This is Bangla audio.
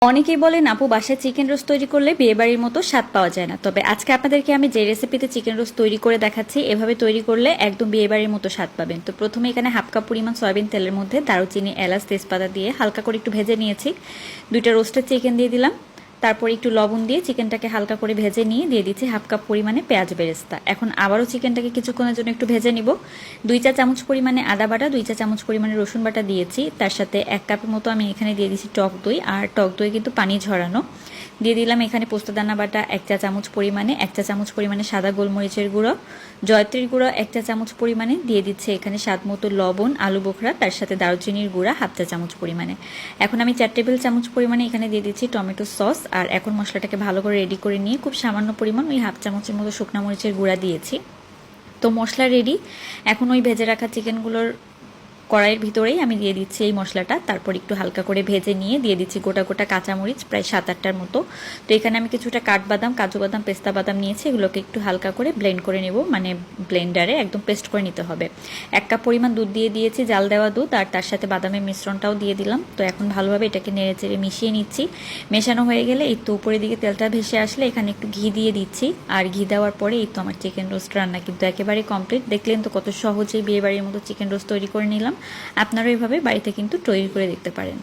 অনেকেই বলেন আপু বাসায় চিকেন রোস্ট তৈরি করলে বিয়েবাড়ির মতো স্বাদ পাওয়া যায় না। তবে আজকে আপনাদেরকে আমি যে রেসিপিতে চিকেন রোস্ট তৈরি করে দেখাচ্ছি, এভাবে তৈরি করলে একদম বিয়েবাড়ির মতো স্বাদ পাবেন। তো প্রথমে এখানে হাফ কাপ পরিমাণ সয়াবিন তেলের মধ্যে দারুচিনি, এলাচ, তেজপাতা দিয়ে হালকা করে একটু ভেজে নিয়েছি। দুইটা রোস্টেড চিকেন দিয়ে দিলাম। তারপর একটু লবণ দিয়ে চিকেনটাকে হালকা করে ভেজে নিয়ে দিয়ে দিচ্ছি হাফ কাপ পরিমাণে পেঁয়াজ বেরেস্তা। এখন আবারও চিকেনটাকে কিছুক্ষণের জন্য একটু ভেজে নিব। 2 চা চামচ পরিমাণে আদা বাটা, 2 চা চামচ পরিমাণে রসুন বাটা দিয়েছি। তার সাথে 1 কাপের মতো আমি এখানে দিয়ে দিচ্ছি টক দই, আর টক দই কিন্তু পানি ঝরানো। দিয়ে দিলাম এখানে পোস্তদানা বাটা 1 চা চামচ পরিমাণে, 1 চা চামচ পরিমাণে সাদা গোলমরিচের গুঁড়ো, জয়ত্রীর গুঁড়ো 1 চা চামচ পরিমাণে, দিয়ে দিচ্ছে এখানে স্বাদ মতো লবণ, আলু বোখরা, তার সাথে দারুচিনির গুঁড়া হাফ চা চামচ পরিমাণে। এখন আমি 4 টেবিল চামচ পরিমাণে এখানে দিয়ে দিচ্ছি টমেটো সস। আর এখন মশলাটাকে ভালো করে রেডি করে নিয়ে খুব সামান্য পরিমাণ ওই হাফ চামচের মতো শুকনো মরিচের গুঁড়া দিয়েছি। তো মশলা রেডি। এখন ওই ভেজে রাখা চিকেনগুলোর কড়াইয়ের ভিতরেই আমি দিয়ে দিচ্ছি এই মশলাটা। তারপর একটু হালকা করে ভেজে নিয়ে দিয়ে দিচ্ছি গোটা গোটা কাঁচামরিচ, প্রায় 7-8টার মতো। তো এখানে আমি কিছুটা কাঠবাদাম, কাজু বাদাম, পেস্তা বাদাম নিয়েছি। এগুলোকে একটু হালকা করে ব্লেন্ড করে নেব, মানে ব্লেন্ডারে একদম পেস্ট করে নিতে হবে। 1 কাপ পরিমাণ দুধ দিয়ে দিয়েছি, জাল দেওয়া দুধ, আর তার সাথে বাদামের মিশ্রণটাও দিয়ে দিলাম। তো এখন ভালোভাবে এটাকে নেড়ে চেড়ে মিশিয়ে নিচ্ছি। মেশানো হয়ে গেলে এই তো উপরের দিকে তেলটা ভেসে আসলে এখানে একটু ঘি দিয়ে দিচ্ছি। আর ঘি দেওয়ার পরে এই তো আমার চিকেন রোস্ট রান্না কিন্তু একেবারে কমপ্লিট। দেখলেন তো কত সহজেই বিয়েবাড়ির মতো চিকেন রোস্ট তৈরি করে নিলাম। আপনারা এইভাবে বাড়িতে কিন্তু তৈরি করে দেখতে পারেন।